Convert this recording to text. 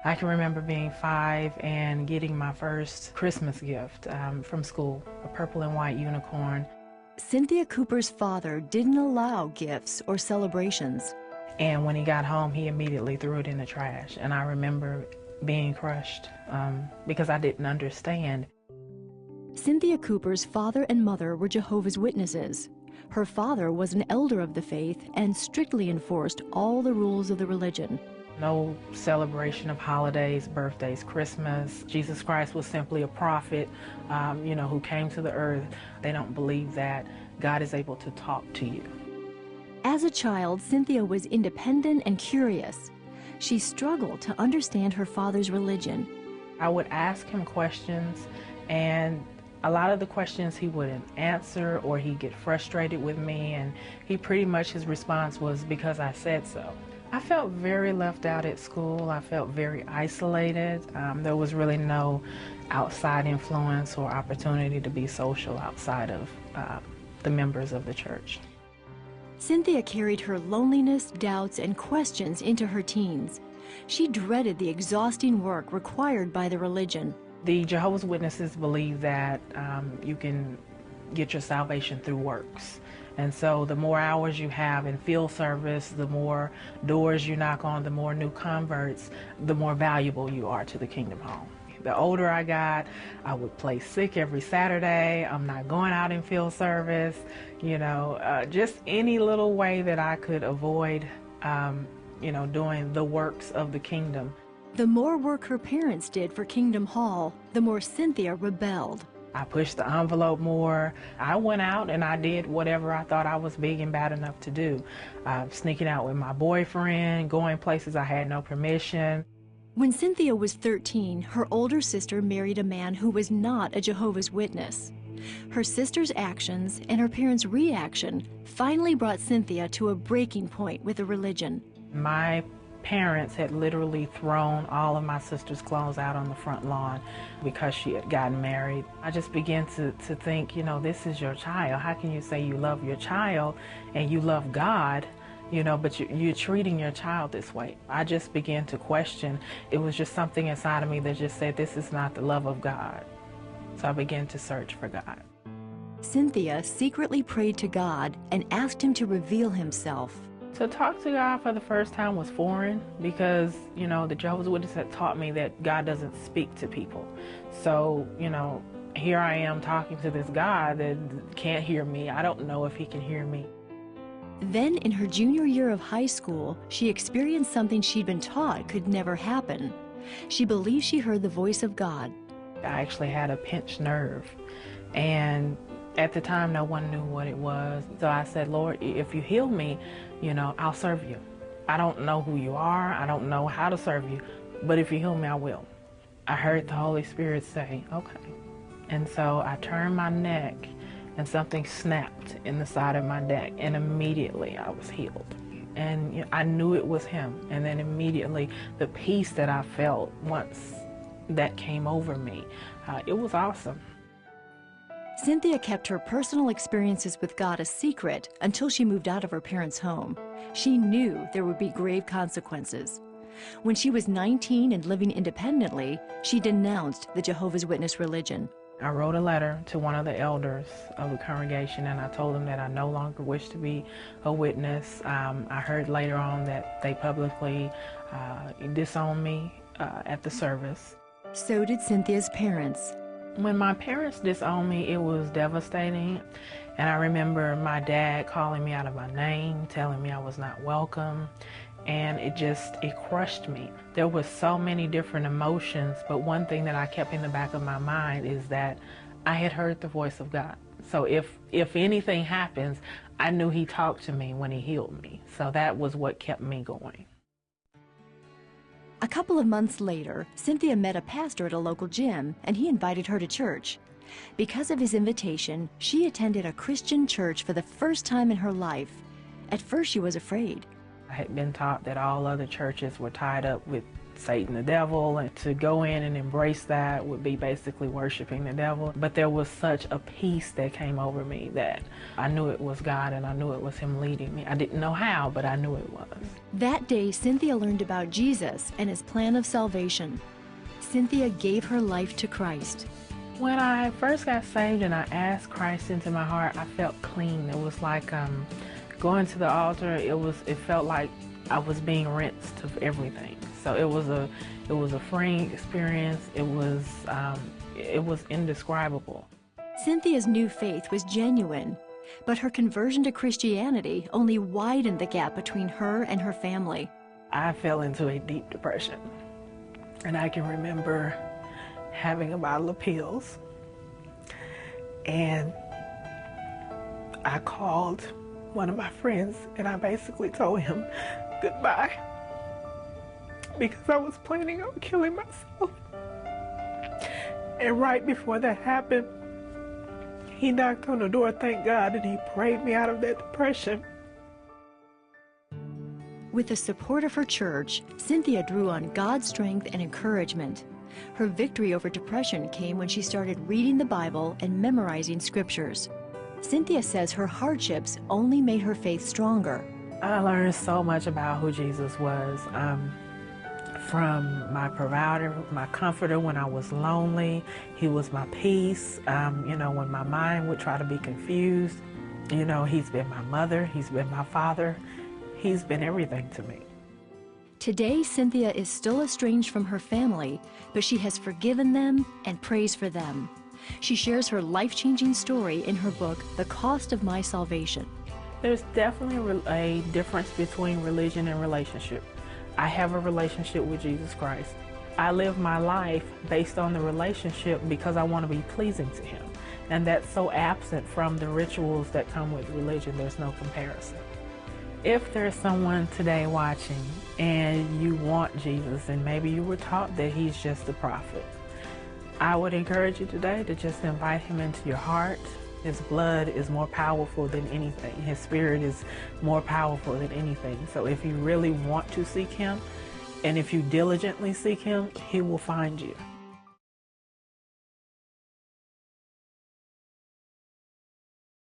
I can remember being 5 and getting my first Christmas gift from school, a purple and white unicorn. Cynthia Cooper's father didn't allow gifts or celebrations. And when he got home, he immediately threw it in the trash. And I remember being crushed because I didn't understand. Cynthia Cooper's father and mother were Jehovah's Witnesses. Her father was an elder of the faith and strictly enforced all the rules of the religion. No celebration of holidays, birthdays, Christmas. Jesus Christ was simply a prophet, who came to the earth. They don't believe that God is able to talk to you. As a child, Cynthia was independent and curious. She struggled to understand her father's religion. I would ask him questions, and a lot of the questions he wouldn't answer, or he'd get frustrated with me, and his response was, because I said so. I felt very left out at school. I felt very isolated. There was really no outside influence or opportunity to be social outside of the members of the church. Cynthia carried her loneliness, doubts, and questions into her teens. She dreaded the exhausting work required by the religion. The Jehovah's Witnesses believe that you can get your salvation through works. And so the more hours you have in field service, the more doors you knock on, the more new converts, the more valuable you are to the kingdom home. The older I got, I would play sick every Saturday. I'm not going out in field service, just any little way that I could avoid, doing the works of the kingdom. The more work her parents did for Kingdom Hall, the more Cynthia rebelled. I pushed the envelope more. I went out and I did whatever I thought I was big and bad enough to do. Sneaking out with my boyfriend, going places I had no permission. When Cynthia was 13, her older sister married a man who was not a Jehovah's Witness. Her sister's actions and her parents' reaction finally brought Cynthia to a breaking point with the religion. My parents had literally thrown all of my sister's clothes out on the front lawn because she had gotten married. I just began to think, this is your child. How can you say you love your child and you love God, but you're treating your child this way? I just began to question. It was just something inside of me that just said, this is not the love of God. So I began to search for God. Cynthia secretly prayed to God and asked him to reveal himself. To talk to God for the first time was foreign because, the Jehovah's Witness had taught me that God doesn't speak to people. So, here I am talking to this God that can't hear me. I don't know if he can hear me. Then in her junior year of high school, she experienced something she'd been taught could never happen. She believed she heard the voice of God. I actually had a pinched nerve, and at the time, no one knew what it was. So I said, Lord, if you heal me, I'll serve you. I don't know who you are. I don't know how to serve you. But if you heal me, I will. I heard the Holy Spirit say, okay. And so I turned my neck, and something snapped in the side of my neck. And immediately I was healed. And I knew it was him. And then immediately the peace that I felt once that came over me, it was awesome. Cynthia kept her personal experiences with God a secret until she moved out of her parents' home. She knew there would be grave consequences. When she was 19 and living independently, she denounced the Jehovah's Witness religion. I wrote a letter to one of the elders of the congregation, and I told them that I no longer wish to be a witness. I heard later on that they publicly disowned me at the service. So did Cynthia's parents. When my parents disowned me, it was devastating. And I remember my dad calling me out of my name, telling me I was not welcome. And it crushed me. There was so many different emotions, but one thing that I kept in the back of my mind is that I had heard the voice of God. So if anything happens, I knew he talked to me when he healed me. So that was what kept me going. A couple of months later, Cynthia met a pastor at a local gym, and he invited her to church. Because of his invitation, she attended a Christian church for the first time in her life. At first, she was afraid. I had been taught that all other churches were tied up with Satan, the devil, and to go in and embrace that would be basically worshiping the devil. But there was such a peace that came over me that I knew it was God, and I knew it was him leading me. I didn't know how, but I knew it was. That day, Cynthia learned about Jesus and his plan of salvation. Cynthia gave her life to Christ. When I first got saved and I asked Christ into my heart, I felt clean. It was like going to the altar. It felt like I was being rinsed of everything. So it was a freeing experience. It was indescribable. Cynthia's new faith was genuine, but her conversion to Christianity only widened the gap between her and her family. I fell into a deep depression, and I can remember having a bottle of pills, and I called one of my friends and I basically told him goodbye because I was planning on killing myself. And right before that happened, he knocked on the door, thank God, and he prayed me out of that depression. With the support of her church, Cynthia drew on God's strength and encouragement. Her victory over depression came when she started reading the Bible and memorizing scriptures. Cynthia says her hardships only made her faith stronger. I learned so much about who Jesus was. From my provider, my comforter when I was lonely. He was my peace. When my mind would try to be confused. He's been my mother, he's been my father. He's been everything to me. Today, Cynthia is still estranged from her family, but she has forgiven them and prays for them. She shares her life-changing story in her book, The Cost of My Salvation. There's definitely a difference between religion and relationship. I have a relationship with Jesus Christ. I live my life based on the relationship because I want to be pleasing to him. And that's so absent from the rituals that come with religion. There's no comparison. If there's someone today watching and you want Jesus and maybe you were taught that he's just a prophet, I would encourage you today to just invite him into your heart. His blood is more powerful than anything. His spirit is more powerful than anything. So if you really want to seek him and if you diligently seek him, he will find you.